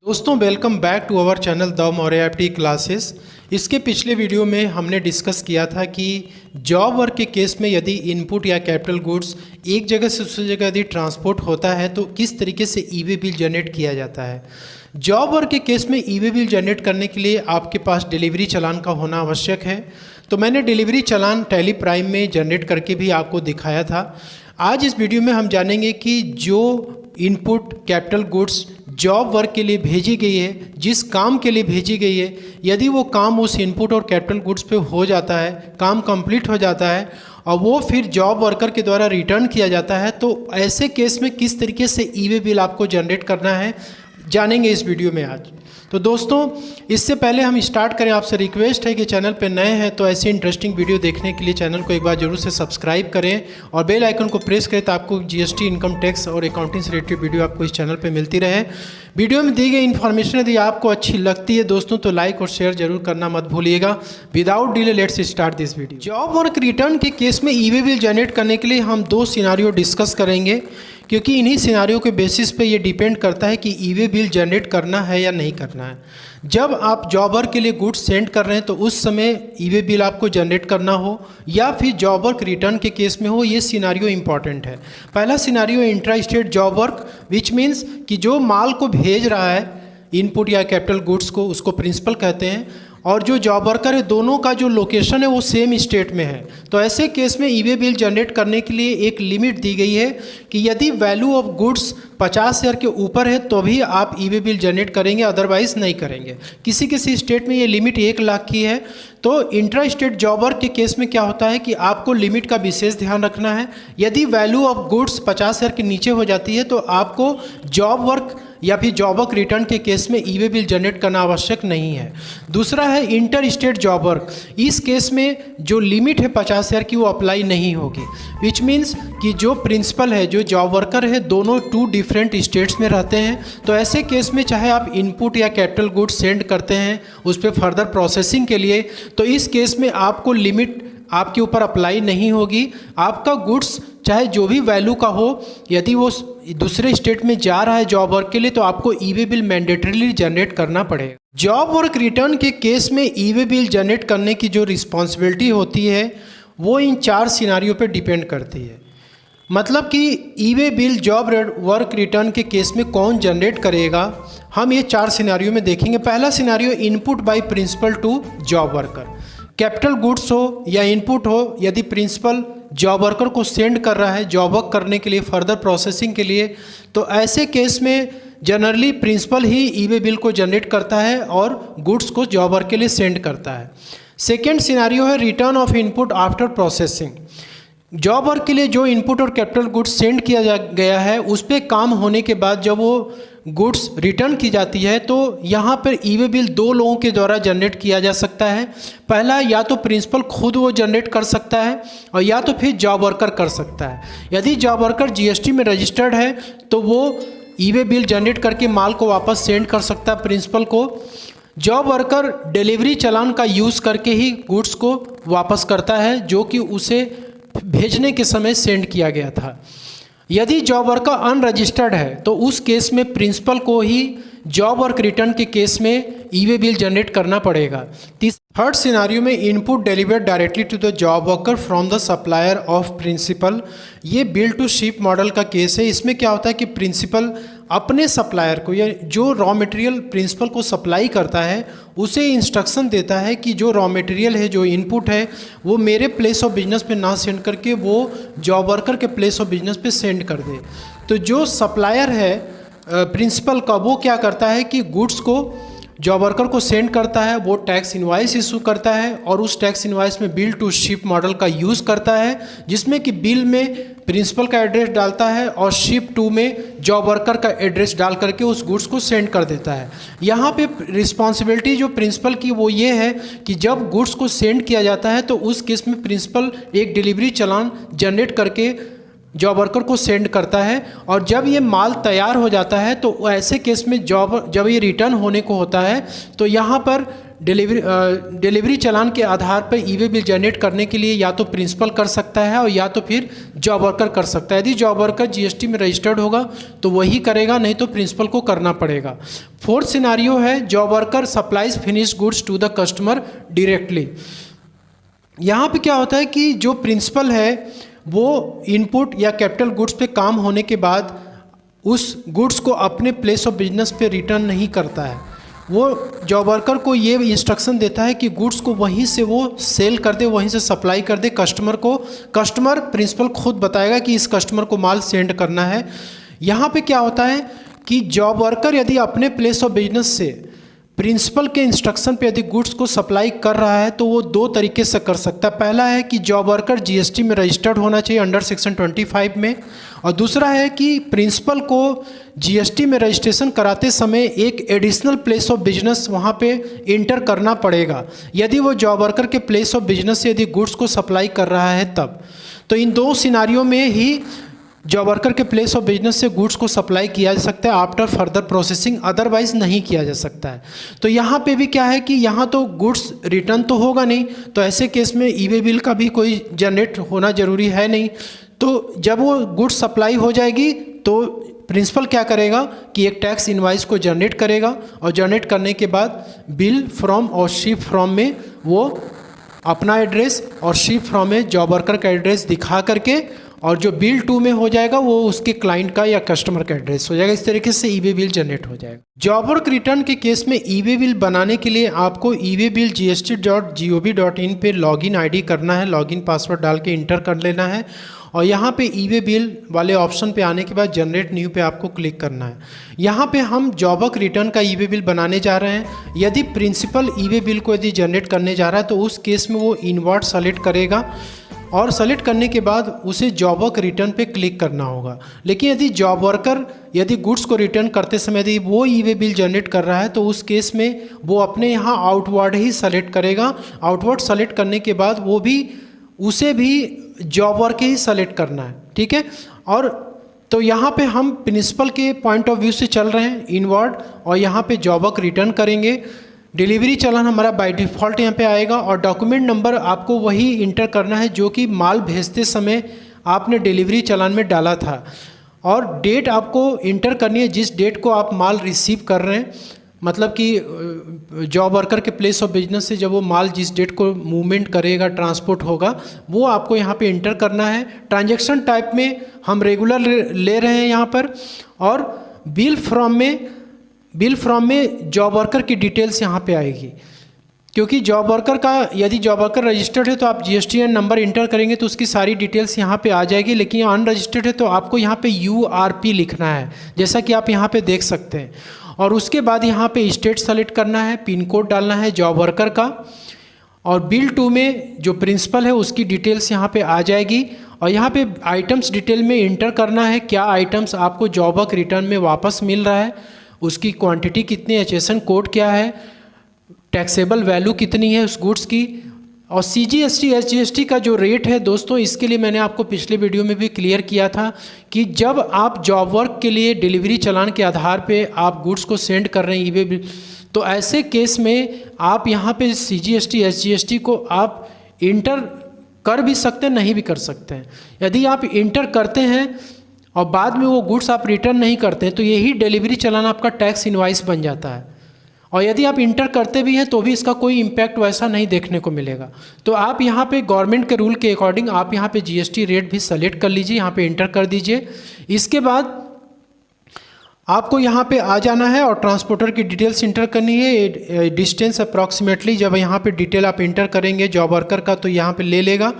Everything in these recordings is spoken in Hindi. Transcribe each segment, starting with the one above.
दोस्तों welcome back to our channel the Maurya FT classes. इसके पिछले वीडियो में हमने डिस्कस किया था कि जॉब वर्क के केस में यदि इनपुट या कैपिटल गुड्स एक जगह से दूसरी जगह यदि ट्रांसपोर्ट होता है तो किस तरीके से ई वे बिल जनरेट किया जाता है। जॉब वर्क के केस में ई वे बिल जनरेट करने के लिए आपके पास डिलीवरी चालान का होना आवश्यक है। तो मैंने डिलीवरी चालान टैली प्राइम में जनरेट करके भी आपको दिखाया था। आज इस वीडियो में हम जानेंगे कि जो input capital goods job work के लिए भेजी गई है, जिस काम के लिए भेजी गई है, यदि वो काम उस इनपुट और कैपिटल गुड्स पे हो जाता है, काम कंप्लीट हो जाता है और वो फिर जॉब वर्कर के द्वारा रिटर्न किया जाता है, तो ऐसे केस में किस तरीके से ई वे बिल आपको जनरेट करना है जानेंगे इस वीडियो में आज। तो दोस्तों इससे पहले हम स्टार्ट करें, आपसे रिक्वेस्ट है कि चैनल पर नए हैं तो ऐसी इंटरेस्टिंग वीडियो देखने के लिए चैनल को एक बार जरूर से सब्सक्राइब करें और बेल आइकन को प्रेस करें, तो आपको जीएसटी, इनकम टैक्स और अकाउंटिंग से रिलेटेड वीडियो आपको इस चैनल पर मिलती रहे। वीडियो में दी गई इन्फॉर्मेशन यदि आपको अच्छी लगती है दोस्तों तो लाइक और शेयर जरूर करना मत भूलिएगा। Without delay let's start this video. Job work return के केस में ई वे बिल जनरेट करने के लिए हम दो सिनारियो डिस्कस करेंगे, क्योंकि इन्हीं सिनारियों के बेसिस पे ये डिपेंड करता है कि ई वे बिल जनरेट करना है या नहीं करना है। जब आप जॉबर के लिए गुड्स सेंड कर रहे हैं तो उस समय ई वे बिल आपको जनरेट करना हो या फिर जॉब वर्क रिटर्न के केस में हो, ये सिनारियो इंपॉर्टेंट है। पहला scenario intra state job work, which means कि जो माल को भेज रहा है इनपुट या कैपिटल गुड्स को, उसको प्रिंसिपल कहते हैं, और जो जॉब वर्कर है दोनों का जो लोकेशन है वो सेम स्टेट में है। तो ऐसे केस में ई वे बिल जनरेट करने के लिए एक लिमिट दी गई है कि यदि वैल्यू ऑफ गुड्स 50,000 के ऊपर है तो भी आप ई वे बिल जनरेट करेंगे, अदरवाइज नहीं करेंगे। किसी किसी स्टेट में ये लिमिट 1 लाख की है। तो इंट्रा स्टेट जॉब वर्क के केस में क्या होता है कि आपको लिमिट का विशेष ध्यान रखना है। यदि वैल्यू ऑफ गुड्स 50,000 के नीचे हो जाती है तो आपको जॉब वर्क या फिर जॉब वर्क रिटर्न के केस में ई वे बिल जनरेट करना आवश्यक नहीं है। दूसरा है इंटर स्टेट जॉब वर्क। इस केस में जो लिमिट है 50,000 की वो अप्लाई नहीं होगी, विच मीन्स कि जो प्रिंसिपल है, जो जॉब वर्कर है, दोनों 2 डिफरेंट स्टेट्स में रहते हैं। तो ऐसे केस में चाहे आप इनपुट या कैपिटल गुड्स सेंड करते हैं उस पर फर्दर प्रोसेसिंग के लिए, तो इस केस में आपको लिमिट आपके ऊपर अप्लाई नहीं होगी। आपका गुड्स चाहे जो भी वैल्यू का हो, यदि वो दूसरे स्टेट में जा रहा है जॉब वर्क के लिए तो आपको ई वे बिल मैंडेटरीली जनरेट करना पड़ेगा। जॉब वर्क रिटर्न के केस में ई वे बिल जनरेट करने की जो रिस्पॉन्सिबिलिटी होती है वो इन 4 सिनारियों पे डिपेंड करती है। मतलब कि e way bill job work return के केस में कौन जनरेट करेगा, हम ये 4 सिनारियों में देखेंगे। पहला scenario input by principal to job worker. Capital goods हो या इनपुट हो, यदि प्रिंसिपल जॉब वर्कर को सेंड कर रहा है जॉब वर्क करने के लिए, फर्दर प्रोसेसिंग के लिए, तो ऐसे केस में जनरली प्रिंसिपल ही ई वे बिल को जनरेट करता है और गुड्स को जॉब वर्क के लिए सेंड करता है। सेकेंड सिनारियो है return of input after processing. Job work के लिए जो इनपुट और कैपिटल गुड्स सेंड किया गया है उस पर काम होने के बाद जब वो गुड्स रिटर्न की जाती है तो यहाँ पर ई वे बिल 2 लोगों के द्वारा जनरेट किया जा सकता है। पहला, या तो प्रिंसिपल खुद वो जनरेट कर सकता है और या तो फिर जॉब वर्कर कर सकता है। यदि जॉब वर्कर जीएसटी में रजिस्टर्ड है तो वो ई वे बिल जनरेट करके माल को वापस सेंड कर सकता है प्रिंसिपल को। जॉब वर्कर डिलीवरी चालान का यूज़ करके ही गुड्स को वापस करता है जो कि उसे भेजने के समय सेंड किया गया था। यदि जॉब वर्कर अनरजिस्टर्ड है तो उस केस में प्रिंसिपल को ही जॉब वर्क रिटर्न के केस में ई वे बिल जनरेट करना पड़ेगा। थर्ड सिनारियो में input delivered directly to the job worker from the supplier of principal. ये बिल टू शिप मॉडल का केस है। इसमें क्या होता है कि प्रिंसिपल अपने सप्लायर को या जो रॉ मटेरियल प्रिंसिपल को सप्लाई करता है उसे इंस्ट्रक्शन देता है कि जो रॉ मटेरियल है, जो इनपुट है, वो मेरे प्लेस ऑफ बिजनेस पे ना सेंड करके वो जॉब वर्कर के प्लेस ऑफ बिजनेस पे सेंड कर दे। तो जो सप्लायर है प्रिंसिपल का, वो क्या करता है कि गुड्स को जॉब वर्कर को सेंड करता है, वो टैक्स इनवॉइस इशू करता है और उस टैक्स इनवॉइस में बिल टू शिप मॉडल का यूज़ करता है, जिसमें कि बिल में प्रिंसिपल का एड्रेस डालता है और शिप टू में जॉब वर्कर का एड्रेस डाल करके उस गुड्स को सेंड कर देता है। यहाँ पे रिस्पॉन्सिबिलिटी जो प्रिंसिपल की वो ये है कि जब गुड्स को सेंड किया जाता है तो उस केस में प्रिंसिपल एक डिलीवरी चालान जनरेट करके जॉब वर्कर को सेंड करता है और जब ये माल तैयार हो जाता है तो ऐसे केस में जब ये रिटर्न होने को होता है तो यहाँ पर डिलीवरी चालान के आधार पर ई वे बिल जनरेट करने के लिए या तो प्रिंसिपल कर सकता है और या तो फिर जॉब वर्कर कर सकता है। यदि जॉब वर्कर जीएसटी में रजिस्टर्ड होगा तो वही करेगा, नहीं तो प्रिंसिपल को करना पड़ेगा। फोर्थ सिनारियो है job worker supplies finished goods to the customer directly. यहाँ पे क्या होता है कि जो प्रिंसिपल है वो इनपुट या कैपिटल गुड्स पे काम होने के बाद उस गुड्स को अपने प्लेस ऑफ बिजनेस पे रिटर्न नहीं करता है। वो जॉब वर्कर को ये इंस्ट्रक्शन देता है कि गुड्स को वहीं से वो सेल कर दे, वहीं से सप्लाई कर दे कस्टमर को। कस्टमर प्रिंसिपल खुद बताएगा कि इस कस्टमर को माल सेंड करना है। यहाँ पे क्या होता है कि जॉब वर्कर यदि अपने प्लेस ऑफ बिजनेस से प्रिंसिपल के इंस्ट्रक्शन पे यदि गुड्स को सप्लाई कर रहा है तो वो दो तरीके से कर सकता है। पहला है कि जॉब वर्कर जीएसटी में रजिस्टर्ड होना चाहिए अंडर सेक्शन 25 में, और दूसरा है कि प्रिंसिपल को जीएसटी में रजिस्ट्रेशन कराते समय एक एडिशनल प्लेस ऑफ बिजनेस वहाँ पे इंटर करना पड़ेगा यदि वो जॉब वर्कर के प्लेस ऑफ बिजनेस से यदि गुड्स को सप्लाई कर रहा है तब। तो इन दो सिनारियों में ही जॉब वर्कर के प्लेस ऑफ बिजनेस से गुड्स को सप्लाई किया जा सकता है आफ्टर फर्दर प्रोसेसिंग, अदरवाइज नहीं किया जा सकता है। तो यहाँ पे भी क्या है कि यहाँ तो गुड्स रिटर्न तो होगा नहीं, तो ऐसे केस में ई वे बिल का भी कोई जनरेट होना ज़रूरी है नहीं। तो जब वो गुड्स सप्लाई हो जाएगी तो प्रिंसिपल क्या करेगा कि एक टैक्स इनवाइस को जनरेट करेगा, और जनरेट करने के बाद बिल फ्रॉम और शिप फ्रॉम में वो अपना एड्रेस और शिप फ्रॉम में जॉब वर्कर का एड्रेस दिखा करके, और जो बिल 2 में हो जाएगा वो उसके क्लाइंट का या कस्टमर का एड्रेस हो जाएगा। इस तरीके से ई वे बिल जनरेट हो जाएगा। जॉब वर्क रिटर्न के केस में ई वे बिल बनाने के लिए आपको eWaybill.gov.in पे लॉगिन आईडी करना है, लॉगिन पासवर्ड डाल के इंटर कर लेना है, और यहाँ पे ई वे बिल वाले ऑप्शन पे आने के बाद जनरेट न्यू पे आपको क्लिक करना है। यहाँ पे हम जॉब वर्क रिटर्न का ई वे बिल बनाने जा रहे हैं। यदि प्रिंसिपल ई वे बिल को यदि जनरेट करने जा रहा है तो उस केस में वो इनवर्ट सेलेक्ट करेगा, और सेलेक्ट करने के बाद उसे जॉब वर्क रिटर्न पे क्लिक करना होगा। लेकिन यदि जॉब वर्कर यदि गुड्स को रिटर्न करते समय यदि वो ई वे बिल जनरेट कर रहा है तो उस केस में वो अपने यहाँ आउटवर्ड ही सेलेक्ट करेगा। आउटवर्ड सेलेक्ट करने के बाद वो भी उसे भी जॉब वर्क ही सेलेक्ट करना है, ठीक है। और तो यहाँ पे हम प्रिंसिपल के पॉइंट ऑफ व्यू से चल रहे हैं इनवर्ड, और यहाँ पे जॉब वर्क रिटर्न करेंगे। डिलीवरी चालान हमारा बाय डिफ़ॉल्ट यहाँ पे आएगा, और डॉक्यूमेंट नंबर आपको वही इंटर करना है जो कि माल भेजते समय आपने डिलीवरी चालान में डाला था, और डेट आपको इंटर करनी है जिस डेट को आप माल रिसीव कर रहे हैं। मतलब कि जॉब वर्कर के प्लेस ऑफ बिजनेस से जब वो माल जिस डेट को मूवमेंट करेगा, ट्रांसपोर्ट होगा, वो आपको यहाँ पे इंटर करना है। ट्रांजैक्शन टाइप में हम रेगुलर ले रहे हैं यहाँ पर, और बिल फ्रॉम में जॉब वर्कर की डिटेल्स यहाँ पे आएगी, क्योंकि जॉब वर्कर का यदि जॉब वर्कर रजिस्टर्ड है तो आप GSTN नंबर इंटर करेंगे तो उसकी सारी डिटेल्स यहाँ पे आ जाएगी। लेकिन अनरजिस्टर्ड है तो आपको यहाँ पे URP लिखना है, जैसा कि आप यहाँ पे देख सकते हैं। और उसके बाद यहाँ पे स्टेट सेलेक्ट करना है, पिन कोड डालना है जॉब वर्कर का, और बिल 2 में जो प्रिंसिपल है उसकी डिटेल्स यहाँ पे आ जाएगी। और यहाँ पे आइटम्स डिटेल में इंटर करना है क्या आइटम्स आपको जॉब वर्क रिटर्न में वापस मिल रहा है, उसकी क्वांटिटी कितनी, HSN कोड क्या है, टैक्सेबल वैल्यू कितनी है उस गुड्स की, और CGST SGST का जो रेट है दोस्तों, इसके लिए मैंने आपको पिछले वीडियो में भी क्लियर किया था कि जब आप जॉब वर्क के लिए डिलीवरी चालान के आधार पे आप गुड्स को सेंड कर रहे हैं ई-वे, तो ऐसे केस में आप यहाँ पे CGST SGST को आप इंटर कर भी सकते हैं, नहीं भी कर सकते हैं। यदि आप इंटर करते हैं और बाद में वो गुड्स आप रिटर्न नहीं करते हैं तो यही डिलीवरी चालान आपका टैक्स इनवाइस बन जाता है। और यदि आप इंटर करते भी हैं तो भी इसका कोई इम्पैक्ट वैसा नहीं देखने को मिलेगा। तो आप यहाँ पे गवर्नमेंट के रूल के अकॉर्डिंग आप यहाँ पे GST रेट भी सेलेक्ट कर लीजिए, यहाँ पे इंटर कर दीजिए। इसके बाद आपको यहाँ पे आ जाना है और ट्रांसपोर्टर की डिटेल्स इंटर करनी है, डिस्टेंस अप्रॉक्सीमेटली। जब यहाँ पे डिटेल आप इंटर करेंगे जॉब वर्कर का तो यहाँ पे ले लेगा,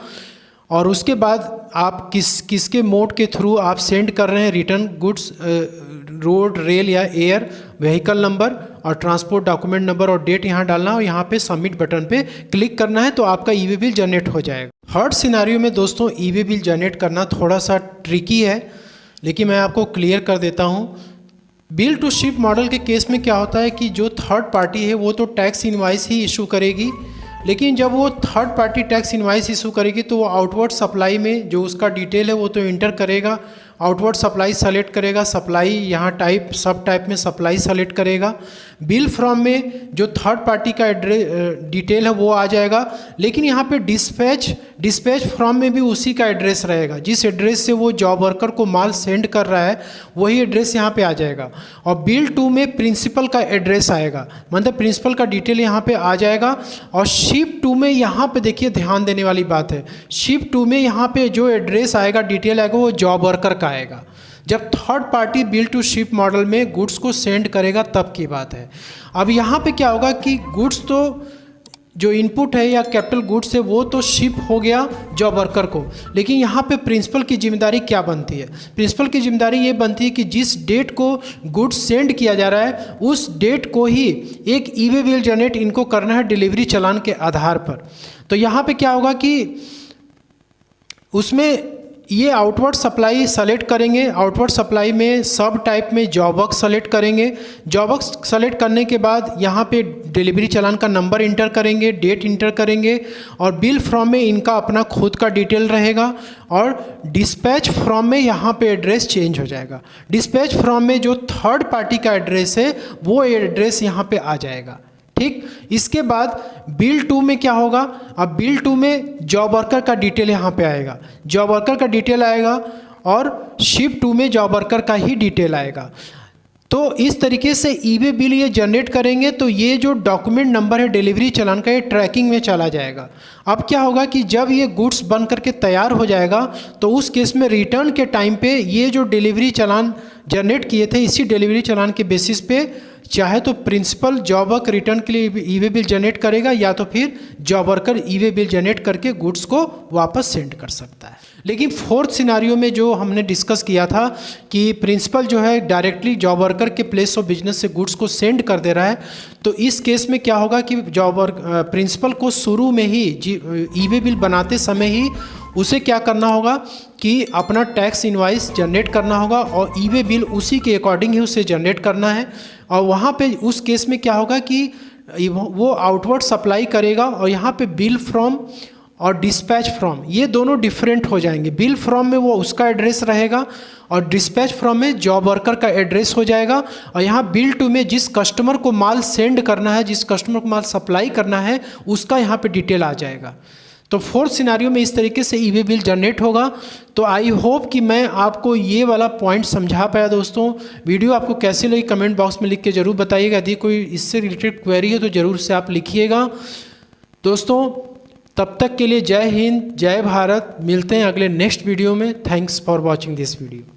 और उसके बाद आप किसके मोड के थ्रू आप सेंड कर रहे हैं रिटर्न गुड्स, रोड, रेल या एयर, व्हीकल नंबर और ट्रांसपोर्ट डॉक्यूमेंट नंबर और डेट यहाँ डालना और यहाँ पे सबमिट बटन पे क्लिक करना है, तो आपका ई-वे बिल जनरेट हो जाएगा। थर्ड सिनारियो में दोस्तों ई-वे बिल जनरेट करना थोड़ा सा ट्रिकी है, लेकिन मैं आपको क्लियर कर देता हूँ। बिल टू शिप मॉडल के केस में क्या होता है कि जो थर्ड पार्टी है वो तो टैक्स इनवाइस ही इशू करेगी, लेकिन जब वो third party tax invoice issue करेगी तो वो आउटवर्ड सप्लाई में जो उसका डिटेल है वो तो इंटर करेगा, आउटवर्ड सप्लाई सेलेक्ट करेगा, सप्लाई यहाँ टाइप सब टाइप में सप्लाई सेलेक्ट करेगा। बिल फ्रॉम में जो थर्ड पार्टी का एड्रेस डिटेल है वो आ जाएगा, लेकिन यहाँ पे डिस्पैच फ्रॉम में भी उसी का एड्रेस रहेगा, जिस एड्रेस से वो जॉब वर्कर को माल सेंड कर रहा है वही एड्रेस यहाँ पे आ जाएगा। और बिल टू में प्रिंसिपल का एड्रेस आएगा, मतलब प्रिंसिपल का डिटेल यहाँ पे आ जाएगा। और शिप टू में यहाँ पे देखिए ध्यान देने वाली बात है, शिप टू में यहाँ पे जो एड्रेस आएगा डिटेल आएगा वो जॉब वर्कर का आएगा। जब third party bill to ship model में गुड्स को सेंड करेगा तब की बात है। अब यहाँ पे क्या होगा कि गुड्स तो जो इनपुट है या कैपिटल गुड्स है वो तो शिप हो गया जॉब वर्कर को, लेकिन यहाँ पे प्रिंसिपल की जिम्मेदारी क्या बनती है? प्रिंसिपल की जिम्मेदारी ये बनती है कि जिस डेट को गुड्स सेंड किया जा रहा है उस डेट को ही एक ई-वे बिल जनरेट इनको करना है डिलीवरी चालान के आधार पर। तो यहाँ पे क्या होगा कि उसमें ये आउटवर्ड सप्लाई सेलेक्ट करेंगे, आउटवर्ड सप्लाई में सब टाइप में जॉब वर्क सेलेक्ट करेंगे। जॉब वर्क सेलेक्ट करने के बाद यहाँ पे डिलीवरी चालान का नंबर इंटर करेंगे, डेट इंटर करेंगे, और बिल फ्रॉम में इनका अपना खुद का डिटेल रहेगा। और डिस्पैच फ्रॉम में यहाँ पे एड्रेस चेंज हो जाएगा। डिस्पैच फ्रॉम में जो थर्ड पार्टी का एड्रेस है वो एड्रेस यहाँ पे आ जाएगा, ठीक। इसके बाद बिल टू में क्या होगा? अब बिल टू में जॉब वर्कर का डिटेल यहाँ पे आएगा, जॉब वर्कर का डिटेल आएगा, और शिप टू में जॉब वर्कर का ही डिटेल आएगा। तो इस तरीके से ई-वे बिल ये जनरेट करेंगे तो ये जो डॉक्यूमेंट नंबर है डिलीवरी चालान का ये ट्रैकिंग में चला जाएगा। अब क्या होगा कि जब ये गुड्स बन करके तैयार हो जाएगा तो उस केस में रिटर्न के टाइम पे ये जो डिलीवरी चालान जनरेट किए थे इसी डिलीवरी चालान के बेसिस पे चाहे तो प्रिंसिपल जॉब वर्क रिटर्न के लिए ई-वे बिल जनरेट करेगा या तो फिर job worker e-way bill generate करके गुड्स को वापस सेंड कर सकता है। लेकिन फोर्थ सिनारियो में जो हमने डिस्कस किया था कि प्रिंसिपल जो है डायरेक्टली जॉब वर्कर के प्लेस ऑफ बिजनेस से गुड्स को सेंड कर दे रहा है, तो इस केस में क्या होगा कि प्रिंसिपल को शुरू में ही ई-वे बिल बनाते समय ही उसे क्या करना होगा कि अपना टैक्स इनवाइस जनरेट करना होगा और ई-वे बिल उसी के अकॉर्डिंग ही उसे जनरेट करना है। और वहाँ पे उस केस में क्या होगा कि वो आउटवर्ड सप्लाई करेगा और यहाँ पे बिल फ्रॉम और डिस्पैच फ्रॉम ये दोनों डिफरेंट हो जाएंगे। बिल फ्रॉम में वो उसका एड्रेस रहेगा और डिस्पैच फ्रॉम में जॉब वर्कर का एड्रेस हो जाएगा। और यहाँ बिल टू में जिस कस्टमर को माल सेंड करना है, जिस कस्टमर को माल सप्लाई करना है उसका यहाँ पे डिटेल आ जाएगा। तो फोर्थ सिनारियो में इस तरीके से ई-वे बिल जनरेट होगा। तो आई होप कि मैं आपको ये वाला पॉइंट समझा पाया दोस्तों। वीडियो आपको कैसी लगी कमेंट बॉक्स में लिख के ज़रूर बताइएगा। यदि कोई इससे रिलेटेड क्वेरी है तो ज़रूर से आप लिखिएगा। दोस्तों तब तक के लिए जय हिंद, जय भारत। मिलते हैं अगले नेक्स्ट वीडियो में। Thanks for watching this video.